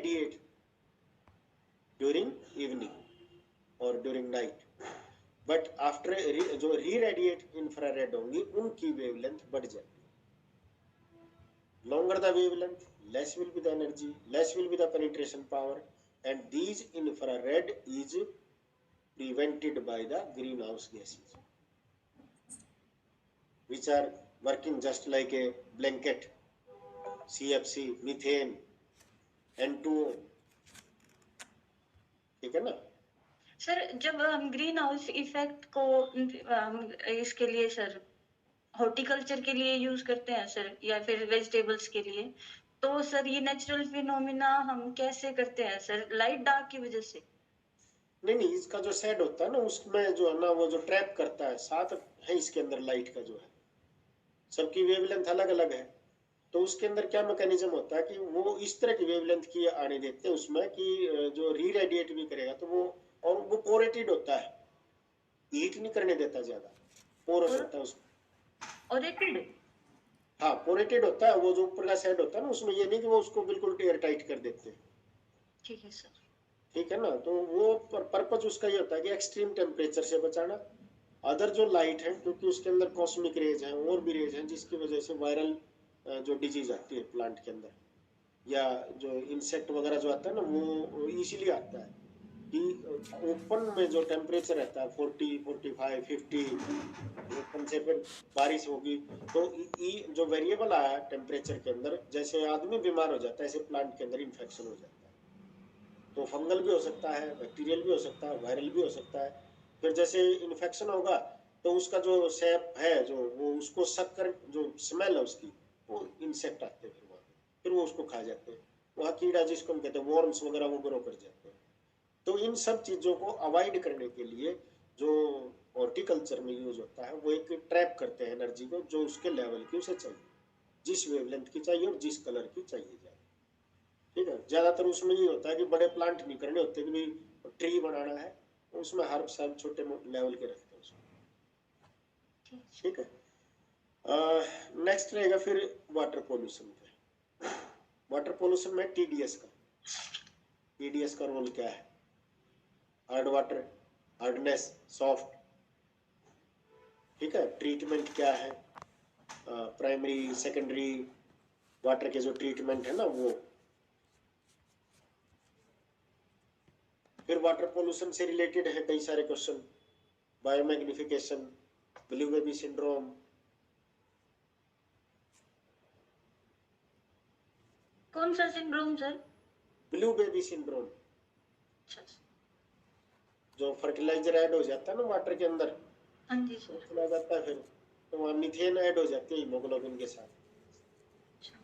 irradiate during evening or during night, but after जो री-रेडिएट infrared होंगी उनकी वेवलेंथ बढ़ जाती है। Longer the wavelength, less will be the energy, less will be the penetration power, and these infrared is prevented by the green house gases which are working just like a blanket, CFC, methane, N2O, ठीक है ना। Sir जब हम green house effect को इसके लिए sir horticulture के लिए यूज करते हैं सर, या फिर वेजिटेबल्स के लिए, तो सर ये नेचुरल फिनोमिना हम कैसे करते हैं सर, लाइट डार्क की वजह से? नहीं, इसका जो शेड होता है ना उसमें जो है ना वो जो ट्रैप करता है, साथ है इसके अंदर लाइट का जो है, सबकी वेवलेंथ अलग अलग है, तो उसके अंदर क्या मैकेनिज्म होता है कि वो इस तरह की वेवलेंथ की आने देते हैं उसमें कि जो री रेडिएट भी करेगा तो वो, और वो पोरेटेड होता है, हीट नहीं करने देता ज्यादा, पोरस होता है उसमें। ओरेटेड? हाँ, पोरेटेड होता है, वो जो ऊपर का शेड होता है ना उसमें ये नहीं कि वो उसको बिल्कुल एयर टाइट कर देते हैं। ठीक है सर। ठीक है ना, तो वो पर्पज उसका ये होता है कि एक्सट्रीम टेम्परेचर से बचाना। अदर जो लाइट है, क्योंकि उसके अंदर कॉस्मिक रेज है और भी रेज हैं जिसकी वजह से वायरल जो डिजीज आती है प्लांट के अंदर, या जो इंसेक्ट वगैरह जो आता है ना वो इजीली आता है कि ओपन में जो टेम्परेचर रहता है 40, 45, 50, ओपन से फिर बारिश होगी तो जो वेरिएबल आया टेम्परेचर के अंदर, जैसे आदमी बीमार हो जाता है ऐसे प्लांट के अंदर इन्फेक्शन हो जाता है। तो फंगल भी हो सकता है, बैक्टीरियल भी हो सकता है, वायरल भी हो सकता है। फिर जैसे इन्फेक्शन होगा तो उसका जो सेप है जो वो उसको सक कर, जो स्मेल है उसकी, वो इंसेक्ट आते हैं फिर वो उसको खा जाते हैं, वहाँ कीड़ा जिसको हम कहते हैं वॉर्म्स वगैरह वो ग्रो कर जाते हैं। तो इन सब चीज़ों को अवॉइड करने के लिए जो हॉर्टिकल्चर में यूज होता है वो एक ट्रैप करते हैं एनर्जी को, जो उसके लेवल की उसे चाहिए, जिस वेवलेंथ की चाहिए और जिस कलर की चाहिए जाए। ठीक है, ज्यादातर उसमें ये होता है कि बड़े प्लांट नहीं करने होते कि भाई ट्री बनाना है, उसमें हर सब छोटे लेवल के रखते हैं उसमें। ठीक है, नेक्स्ट रहेगा फिर वाटर पोल्यूशन पे। वाटर पोल्यूशन में टीडीएस का रोल क्या है? Hard water, hardness, soft. ठीक है, ट्रीटमेंट क्या है, प्राइमरी सेकेंडरी वाटर के जो ट्रीटमेंट है ना वो। फिर वाटर पोल्यूशन से रिलेटेड है कई सारे question, biomagnification, blue baby syndrome. कौन सा syndrome sir? Blue baby syndrome, जो फर्टिलाइजर ऐड हो जाता है ना वाटर के अंदर, हाँ जी सर, चला जाता है फिर तो वहाँ मीथेन ऐड हो जाती है हीमोग्लोबिन के साथ,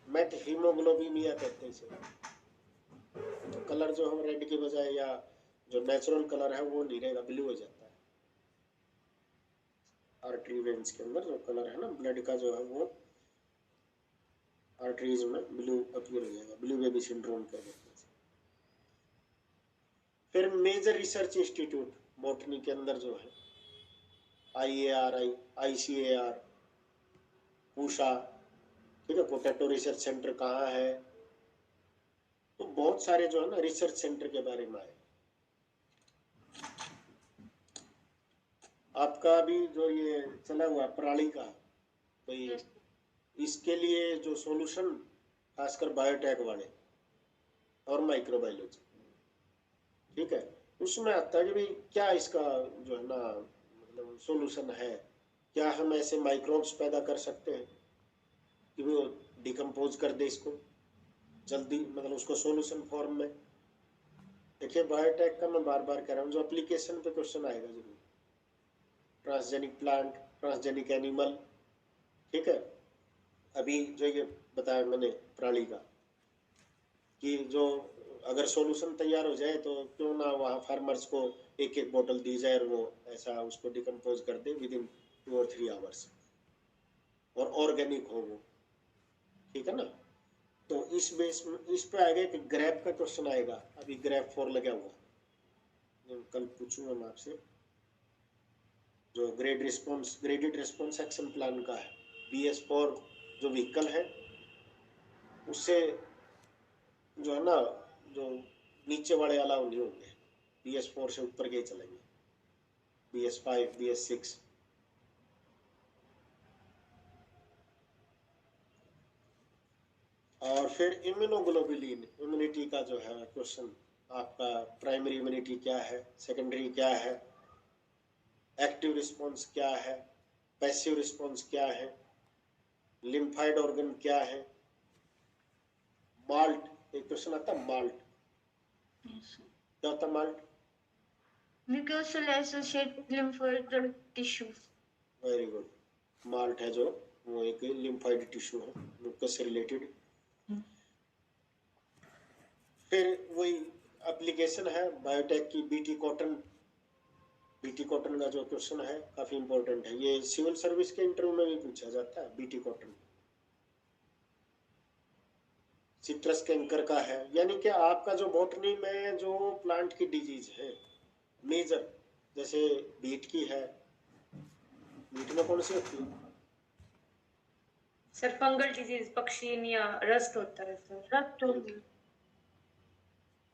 मेट हीमोग्लोबिनिया कहते हैं इसे। तो कलर जो हम रेड के बजाय या जो नेचुरल कलर है वो नहीं रहेगा, ब्लू हो जाता है। आर्टरी वेन्स के अंदर जो कलर है ना ब्लड का जो है वो आर्टरीज में ब्लू अपीयर हो जाएगा, ब्लू बेबी सिंड्रोम कर देते हैं। फिर मेजर रिसर्च इंस्टीट्यूट बॉटनी के अंदर जो है IAR, ICAR, पूषा, ठीक है, पोटैटो रिसर्च सेंटर कहाँ है, तो बहुत सारे जो है ना रिसर्च सेंटर के बारे में आए। आपका अभी जो ये चला हुआ पराली का, तो ये इसके लिए जो सॉल्यूशन खासकर बायोटेक वाले और माइक्रोबायोलॉजी, ठीक है, उसमें आता है कि भाई क्या इसका जो है ना मतलब सॉल्यूशन है, क्या हम ऐसे माइक्रोब्स पैदा कर सकते हैं कि वो डिकम्पोज कर दे इसको जल्दी, मतलब उसको सॉल्यूशन फॉर्म में। देखिए बायोटेक का मैं बार बार कह रहा हूँ, जो एप्लीकेशन पे क्वेश्चन आएगा जरूर, ट्रांसजेनिक प्लांट, ट्रांसजेनिक एनिमल। ठीक है, अभी जो ये बताया मैंने पराली का कि जो अगर सॉल्यूशन तैयार हो जाए तो क्यों ना वहाँ फार्मर्स को एक एक बोतल दी जाए और वो ऐसा उसको डिकम्पोज कर दे विद इन 2 और 3 आवर्स, और ऑर्गेनिक हो वो। ठीक है ना, तो इस बेस में इस पे आएगा कि ग्रैप का क्वेश्चन आएगा, अभी ग्रैप 4 लगा हुआ, कल पूछूंगा मैं आपसे, जो ग्रेडेड रिस्पॉन्स एक्शन प्लान का है, BS4 जो व्हीकल है उससे जो है ना जो नीचे वाले अलाउ नहीं होंगे, BS4 से ऊपर के ही चलेंगे, BS5 BS6। और फिर इम्यूनोग्लोबुलिन, इम्यूनिटी का जो है क्वेश्चन, आपका प्राइमरी इम्यूनिटी क्या है, सेकेंडरी क्या है, एक्टिव रिस्पॉन्स क्या है, पैसिव रिस्पॉन्स क्या है, लिम्फाइड ऑर्गन क्या है, माल्ट, एक क्वेश्चन आता है माल्ट, Yes, sir. क्या होता है malt? Mucosal associated lymphoid tissue. Very good. Malt है जो, वो एक लिम्फाइड टिश्यू है, म्यूकस से रिलेटेड। फिर वही एप्लीकेशन है बायोटेक की, बीटी कॉटन। बीटी कॉटन का जो क्वेश्चन है काफी इंपॉर्टेंट है, ये सिविल सर्विस के इंटरव्यू में भी पूछा जाता है, बीटी कॉटन। सिट्रस कैंकर का है, यानी कि आपका जो बॉटनी में जो प्लांट की डिजीज है मेजर, जैसे बीट की है, बीट में कौन सी होती है? सर फंगल डिजीज पक्षीनिया रस्ट होता है सर। रक्त होगी।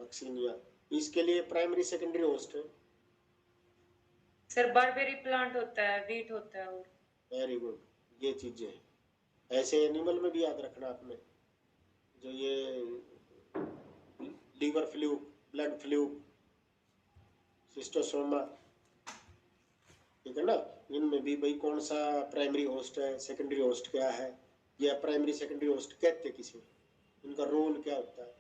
पक्सिनिया, इसके लिए प्राइमरी सेकेंडरी होस्ट है। सर बारबेरी प्लांट होता है, वीट होता है। और वेरी गुड, ये चीजें हैं। ऐसे एनिमल में भी याद रखना आपने, जो ये liver fluke, blood fluke, schistosoma, ठीक है ना, इनमें भी भाई कौन सा प्राइमरी होस्ट है, सेकेंडरी होस्ट क्या है, या प्राइमरी सेकेंडरी होस्ट कहते किसी, इनका रोल क्या होता है,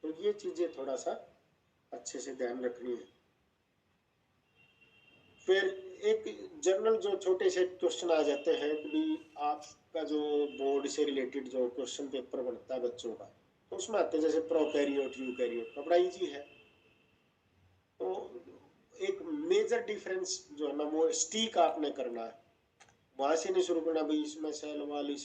तो ये चीजें थोड़ा सा अच्छे से ध्यान रखनी है। फिर एक जनरल जो छोटे से क्वेश्चन आ जाते हैं कि आपका जो बोर्ड से रिलेटेड जो क्वेश्चन पेपर बनता है बच्चों का, तो उसमें आते हैं जैसे प्रोकैरियोट, यूकैरियोट, बड़ा इजी है। तो एक मेजर डिफरेंस जो है ना, वो स्टिक आपने करना है, वहां से नहीं शुरू करना भाई इसमें सेल वाल, इसमें